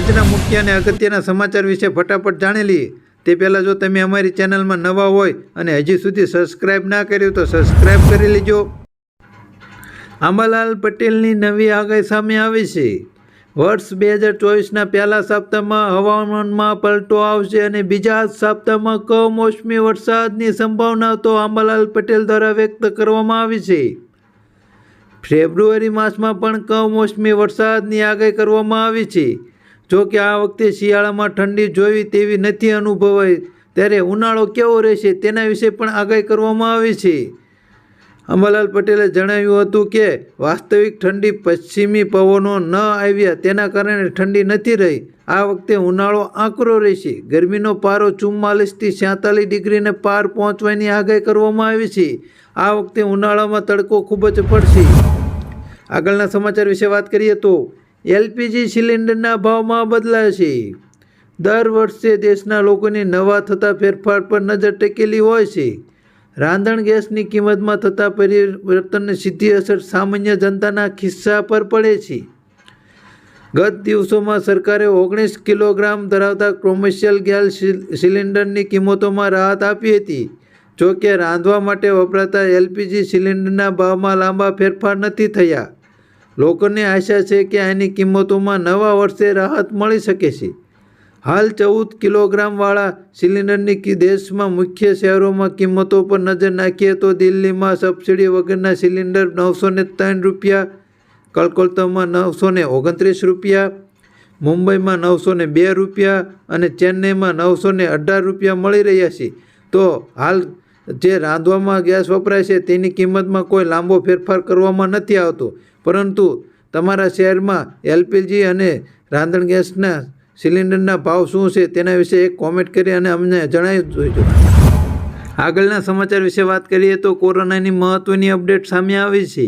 આજના મુખ્ય અને અગત્યના સમાચાર વિશે ફટાફટ જાણી લઈએ તે પહેલાં જો તમે અમારી ચેનલમાં નવા હોય અને હજી સુધી સબસ્ક્રાઈબ ના કર્યું તો સબસ્ક્રાઈબ કરી લેજો। આંબાલાલ પટેલની નવી આગાહી સામે આવી છે। વર્ષ 2024ના પહેલા સપ્તાહમાં હવામાનમાં પલટો આવશે અને બીજા સપ્તાહમાં કમોસમી વરસાદની સંભાવના તો આંબાલાલ પટેલ દ્વારા વ્યક્ત કરવામાં આવી છે। ફેબ્રુઆરી માસમાં પણ કમોસમી વરસાદની આગાહી કરવામાં આવી છે। જો કે આ વખતે શિયાળામાં ઠંડી જોવી તેવી નથી અનુભવાઈ, ત્યારે ઉનાળો કેવો રહેશે તેના વિશે પણ આગાહી કરવામાં આવી છે। આંબાલાલ પટેલે જણાવ્યું હતું કે વાસ્તવિક ઠંડી પશ્ચિમી પવનો ન આવ્યા તેના કારણે ઠંડી નથી રહી। આ વખતે ઉનાળો આકરો રહેશે। ગરમીનો પારો 44થી 46 ડિગ્રીને પાર પહોંચવાની આગાહી કરવામાં આવી છે। આ વખતે ઉનાળામાં તડકો ખૂબ જ પડશે। આગળના સમાચાર વિશે વાત કરીએ તો એલપીજી સિલિન્ડરના ભાવમાં બદલાશે। દર વર્ષે દેશના લોકોની નવા થતા ફેરફાર પર નજર ટેકેલી હોય છે। રાંધણ ગેસની કિંમતમાં થતા પરિવર્તનની સીધી અસર સામાન્ય જનતાના ખિસ્સા પર પડે છે। ગત દિવસોમાં સરકારે 19 કિલોગ્રામ ધરાવતા કોમર્શિયલ ગેસ સિલિન્ડરની કિંમતોમાં રાહત આપી હતી। જો કે રાંધવા માટે વપરાતા એલપીજી સિલિન્ડરના ભાવમાં લાંબા ફેરફાર નથી થયા। લોકોને આશા છે કે આની કિંમતોમાં નવા વર્ષે રાહત મળી શકે છે। હાલ 14 કિલોગ્રામવાળા સિલિન્ડરની દેશમાં મુખ્ય શહેરોમાં કિંમતો પર નજર નાખીએ તો દિલ્હીમાં સબસિડી વગરના સિલિન્ડર 903 રૂપિયા, કલકત્તામાં 929 રૂપિયા, મુંબઈમાં 902 રૂપિયા અને ચેન્નઈમાં 918 રૂપિયા મળી રહ્યા છે। તો હાલ જે રાંધવામાં ગેસ વપરાય છે તેની કિંમતમાં કોઈ લાંબો ફેરફાર કરવામાં નથી આવતો, પરંતુ તમારા શહેરમાં એલપીજી અને રાંધણ ગેસના સિલિન્ડરના ભાવ શું છે તેના વિશે એક કોમેન્ટ કરી અને અમને જણાવી દેજો। આગળના સમાચાર વિશે વાત કરીએ તો કોરોનાની મહત્ત્વની અપડેટ સામે આવી છે।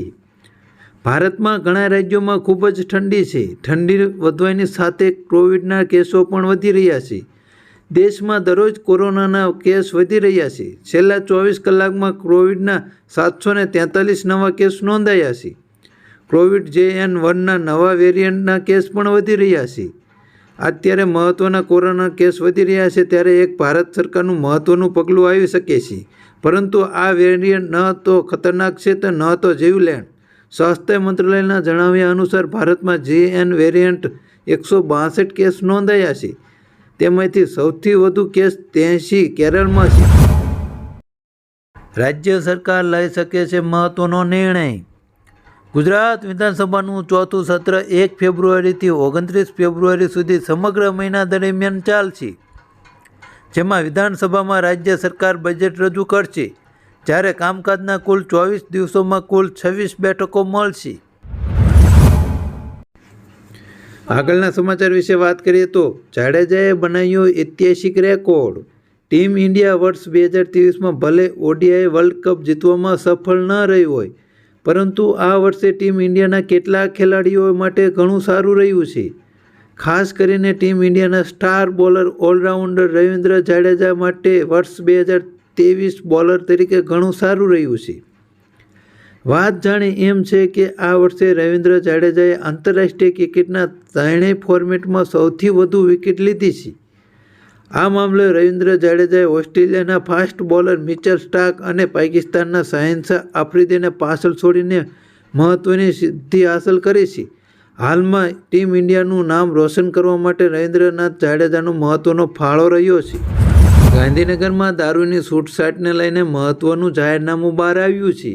ભારતમાં ઘણા રાજ્યોમાં ખૂબ જ ઠંડી છે। ઠંડી વધવાની સાથે કોવિડના કેસો પણ વધી રહ્યા છે। દેશમાં દરરોજ કોરોનાના કેસ વધી રહ્યા છે। છેલ્લા 24 કલાકમાં કોવિડના 743 નવા કેસ નોંધાયા છે। કોવિડ JN1ના નવા વેરિયન્ટના કેસ પણ વધી રહ્યા છે। અત્યારે મહત્ત્વના કોરોના કેસ વધી રહ્યા છે ત્યારે એક ભારત સરકારનું મહત્ત્વનું પગલું આવી શકે છે, પરંતુ આ વેરિયન્ટ ન તો ખતરનાક છે તો ન તો જીવલેણ। સ્વાસ્થ્ય મંત્રાલયના જણાવ્યા અનુસાર ભારતમાં JN વેરિયન્ટ 162 કેસ નોંધાયા છે। તેમાંથી સૌથી વધુ કેસ 83 કેરળમાં છે। રાજ્ય સરકાર લઈ શકે છે મહત્વનો નિર્ણય। ગુજરાત વિધાનસભાનું ચોથું સત્ર 1 ફેબ્રુઆરીથી 29 ફેબ્રુઆરી સુધી સમગ્ર મહિના દરમિયાન ચાલશે, જેમાં વિધાનસભામાં રાજ્ય સરકાર બજેટ રજૂ કરશે, જ્યારે કામકાજના કુલ 24 દિવસોમાં કુલ 26 બેઠકો મળશે। આગળના સમાચાર વિશે વાત કરીએ તો જાડેજાએ બનાવ્યો ઐતિહાસિક રેકોર્ડ। ટીમ ઇન્ડિયા વર્ષ 2023માં ભલે ODI વર્લ્ડ કપ જીતવામાં સફળ ન રહી હોય, પરંતુ આ વર્ષે ટીમ ઇન્ડિયાના કેટલાક ખેલાડીઓ માટે ઘણું સારું રહ્યું છે। ખાસ કરીને ટીમ ઇન્ડિયાના star bowler allrounder Ravindra Jadeja માટે વર્ષ 2023 બોલર તરીકે ઘણું સારું રહ્યું છે। વાત જાણે એમ છે કે આ વર્ષે રવિન્દ્ર જાડેજાએ આંતરરાષ્ટ્રીય ક્રિકેટના ત્રણેય ફોર્મેટમાં સૌથી વધુ વિકેટ લીધી છે। આ મામલે રવિન્દ્ર જાડેજાએ ઓસ્ટ્રેલિયાના ફાસ્ટ બોલર મિચેલ સ્ટાર્ક અને પાકિસ્તાનના શાહિન આફ્રિદીને પાછળ છોડીને મહત્ત્વની સિદ્ધિ હાંસલ કરી છે। હાલમાં ટીમ ઇન્ડિયાનું નામ રોશન કરવા માટે રવિન્દ્રનાથ જાડેજાનો મહત્ત્વનો ફાળો રહ્યો છે। ગાંધીનગરમાં દારૂની છૂટછાટને લઈને મહત્ત્વનું જાહેરનામું બહાર આવ્યું છે।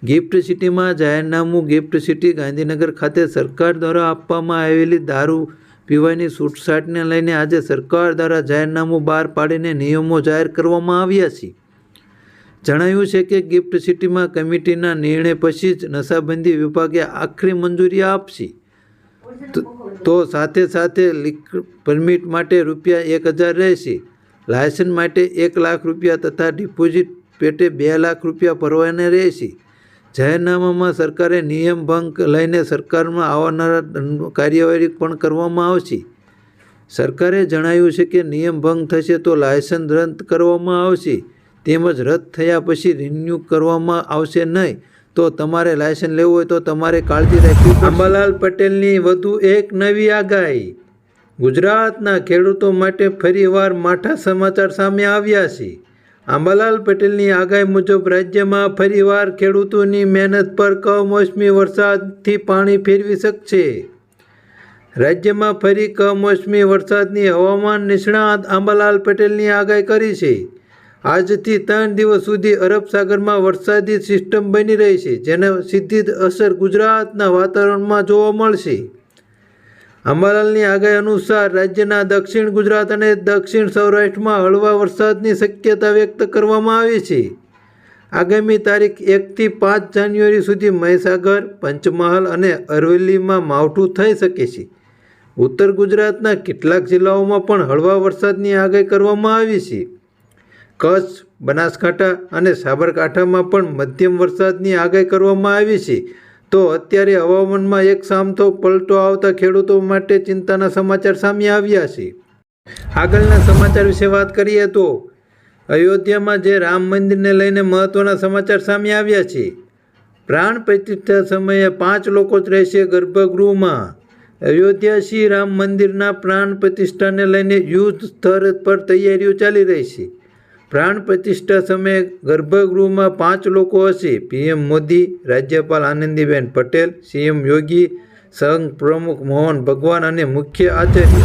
ગિફ્ટ સિટીમાં જાહેરનામું ગિફ્ટ સિટી ગાંધીનગર ખાતે સરકાર દ્વારા આપવામાં આવેલી દારૂ પીવાની છૂટછાટને લઈને આજે સરકાર દ્વારા જાહેરનામું બહાર પાડીને નિયમો જાહેર કરવામાં આવ્યા છે। જણાવ્યું છે કે ગિફ્ટ સિટીમાં કમિટીના નિર્ણય પછી જ નશાબંધી વિભાગે આખરી મંજૂરી આપશે। તો સાથે સાથે લીક પરમિટ માટે ₹1000 રહેશે, લાયસન્સ માટે ₹1 લાખ તથા ડિપોઝિટ પેટે ₹2 લાખ ભરવાના રહેશે। જાહેરનામામાં સરકારે નિયમ ભંગ લઈને સરકારમાં આવનારા કાર્યવાહી પણ કરવામાં આવશે। સરકારે જણાવ્યું છે કે નિયમ ભંગ થશે તો લાયસન્સ રદ કરવામાં આવશે, તેમજ રદ થયા પછી રિન્યૂ કરવામાં આવશે નહીં। તો તમારે લાયસન્સ લેવું હોય તો તમારે કાળજી રાખવી પડશે। આંબાલાલ પટેલની વધુ એક નવી આગાહી। ગુજરાતના ખેડૂતો માટે ફરીવાર માઠા સમાચાર સામે આવ્યા છે. આંબાલાલ પટેલની આગાહી મુજબ રાજ્યમાં ફરીવાર ખેડૂતોની મહેનત પર કમોસમી વરસાદથી પાણી ફેરવી શકશે. રાજ્યમાં ફરી કમોસમી વરસાદની હવામાન નિષ્ણાત આંબાલાલ પટેલની આગાહી કરી છે. આજથી 3 દિવસ સુધી અરબ સાગરમાં વરસાદી સિસ્ટમ બની રહી છે, જેને સીધી અસર ગુજરાતના વાતાવરણમાં જોવા મળશે. અંબાલાલની આગાહી અનુસાર રાજ્યના દક્ષિણ ગુજરાત અને દક્ષિણ સૌરાષ્ટ્રમાં હળવા વરસાદની શક્યતા વ્યક્ત કરવામાં આવી છે. આગામી તારીખ 1 થી 5 જાન્યુઆરી સુધી મહીસાગર, પંચમહાલ અને અરવલ્લીમાં માવઠું થઈ શકે છે. ઉત્તર ગુજરાતના કેટલાક જિલ્લાઓમાં પણ હળવા વરસાદની આગાહી કરવામાં આવી છે. કચ્છ, બનાસકાંઠા અને સાબરકાંઠામાં પણ મધ્યમ વરસાદની આગાહી કરવામાં આવી છે. તો અત્યારે હવામાનમાં એક સામતો પલટો આવતા ખેડૂતો માટે ચિંતાના સમાચાર સામે આવ્યા છે. આગળના સમાચાર વિશે વાત કરીએ તો અયોધ્યામાં જે રામ મંદિરને લઈને મહત્વના સમાચાર સામે આવ્યા છે. પ્રાણ પ્રતિષ્ઠા સમયે 5 લોકો જ રહેશે ગર્ભગૃહમાં. અયોધ્યા શ્રી રામ મંદિરના પ્રાણ પ્રતિષ્ઠાને લઈને યુદ્ધ સ્તર પર તૈયારીઓ ચાલી રહી છે. પ્રાણ પ્રતિષ્ઠા સમયે ગર્ભગૃહમાં 5 લોકો હશે. પીએમ મોદી, રાજ્યપાલ આનંદીબેન પટેલ, સીએમ યોગી, સંઘ પ્રમુખ મોહન ભગવાન અને મુખ્ય આચાર્ય.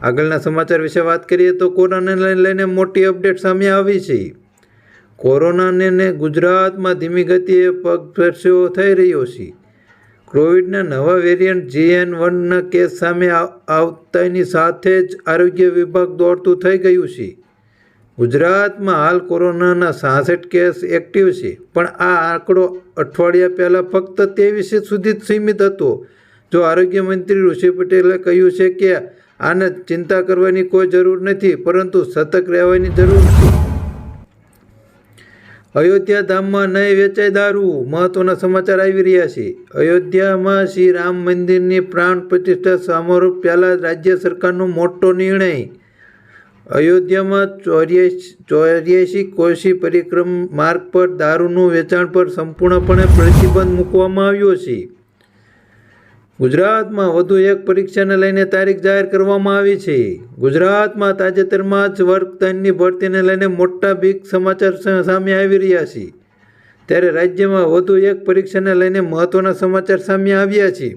આગળના સમાચાર વિશે વાત કરીએ તો કોરોનાને લઈને મોટી અપડેટ સામે આવી છે. કોરોનાને ગુજરાતમાં ધીમી ગતિએ પગપેસારો થઈ રહ્યો છે. કોવિડના નવા વેરિયન્ટ JN.1ના કેસ સામે આવતાની સાથે જ આરોગ્ય વિભાગ દોડતું થઈ ગયું છે. ગુજરાતમાં હાલ કોરોનાના 66 કેસ એક્ટિવ છે, પણ આ આંકડો અઠવાડિયા પહેલાં ફક્ત 23 સુધી જ સીમિત હતો. જો આરોગ્ય મંત્રી ઋષિ પટેલે કહ્યું છે કે આને ચિંતા કરવાની કોઈ જરૂર નથી, પરંતુ સતર્ક રહેવાની જરૂર છે. અયોધ્યા ધામમાં નહીં વેચાય દારૂ, મહત્વના સમાચાર આવી રહ્યા છે. અયોધ્યામાં શ્રી રામ મંદિરની પ્રાણ પ્રતિષ્ઠા સમારોહ પહેલાં રાજ્ય સરકારનો મોટો નિર્ણય. અયોધ્યામાં 84 કોશી પરિક્રમ માર્ગ પર દારૂનું વેચાણ પર સંપૂર્ણપણે પ્રતિબંધ મૂકવામાં આવ્યો છે. ગુજરાતમાં વધુ એક પરીક્ષાને લઈને તારીખ જાહેર કરવામાં આવી છે. ગુજરાતમાં તાજેતરમાં જ વર્ગ 3ની ભરતીને લઈને મોટા બિગ સમાચાર સામે આવી રહ્યા છે. ત્યારે રાજ્યમાં વધુ એક પરીક્ષાને લઈને મહત્વના સમાચાર સામે આવ્યા છે,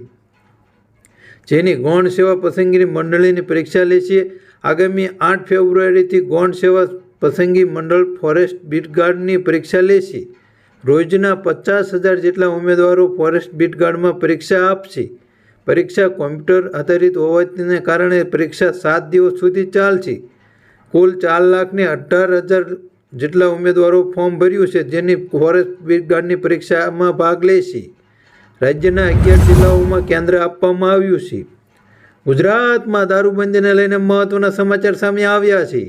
જેની ગૌણ સેવા પસંદગી મંડળીની પરીક્ષા લેશે. આગામી 8 ફેબ્રુઆરીથી ગૌણ સેવા પસંદગી મંડળ ફોરેસ્ટ બીટગાર્ડની પરીક્ષા લેશે. રોજના 50,000 જેટલા ઉમેદવારો ફોરેસ્ટ બીટગાર્ડમાં પરીક્ષા આપશે. પરીક્ષા કોમ્પ્યુટર આધારિત હોવાને કારણે પરીક્ષા 7 દિવસ સુધી ચાલશે. કુલ 4,18,000 જેટલા ઉમેદવારો ફોર્મ ભર્યું છે, જેની ફોરેસ્ટ બીટગાર્ડની પરીક્ષામાં ભાગ લેશે. રાજ્યના 11 જિલ્લાઓમાં કેન્દ્ર આપવામાં આવ્યું છે. ગુજરાતમાં દારૂબંધીને લઈને મહત્વના સમાચાર સામે આવ્યા છે.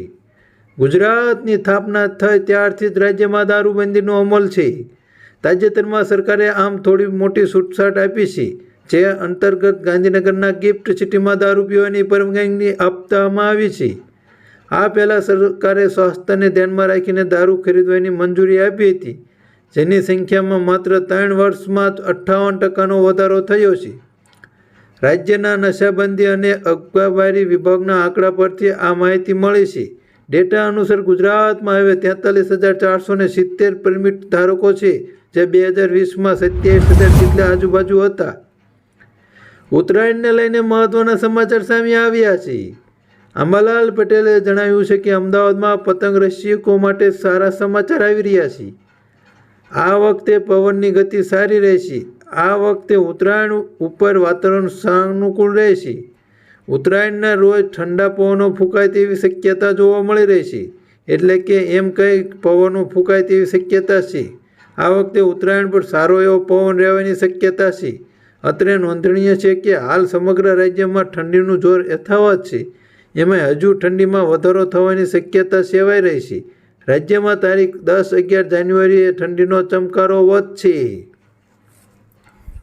ગુજરાતની સ્થાપના થઈ ત્યારથી જ રાજ્યમાં દારૂબંધીનો અમલ છે. તાજેતરમાં સરકારે આમ થોડી મોટી છૂટછાટ આપી છે, જે અંતર્ગત ગાંધીનગરના ગિફ્ટ સિટીમાં દારૂ પીવાની પરવાનગી આપવામાં આવી છે. આ પહેલાં સરકારે સ્વાસ્થ્યને ધ્યાનમાં રાખીને દારૂ ખરીદવાની મંજૂરી આપી હતી, જેની સંખ્યામાં માત્ર 3 વર્ષમાં 58% વધારો થયો છે. રાજ્યના નશાબંધી અને અબકારી વિભાગના આંકડા પરથી આ માહિતી મળી છે. ડેટા અનુસાર ગુજરાતમાં હવે 43,470 પરમિટ ધારકો છે, જે 2020માં 27,000 જેટલા આજુબાજુ હતા. ઉત્તરાયણને લઈને મહત્વના સમાચાર સામે આવ્યા છે. અંબાલાલ પટેલે જણાવ્યું છે કે અમદાવાદમાં પતંગ રસિકો માટે સારા સમાચાર આવી રહ્યા છે. આ વખતે પવનની ગતિ સારી રહેશે. આ વખતે ઉત્તરાયણ ઉપર વાતાવરણ સાનુકૂળ રહેશે. ઉત્તરાયણના રોજ ઠંડા પવનો ફૂંકાય તેવી શક્યતા જોવા મળી રહી છે. એટલે કે એમ કંઈ પવનો ફૂંકાય તેવી શક્યતા છે. આ વખતે ઉત્તરાયણ પર સારો એવો પવન રહેવાની શક્યતા છે. અત્રે નોંધનીય છે કે હાલ સમગ્ર રાજ્યમાં ઠંડીનું જોર યથાવત છે. એમાં હજુ ઠંડીમાં વધારો થવાની શક્યતા સેવાઈ રહી છે. રાજ્યમાં તારીખ 10-11 જાન્યુઆરીએ ઠંડીનો ચમકારો વધશે.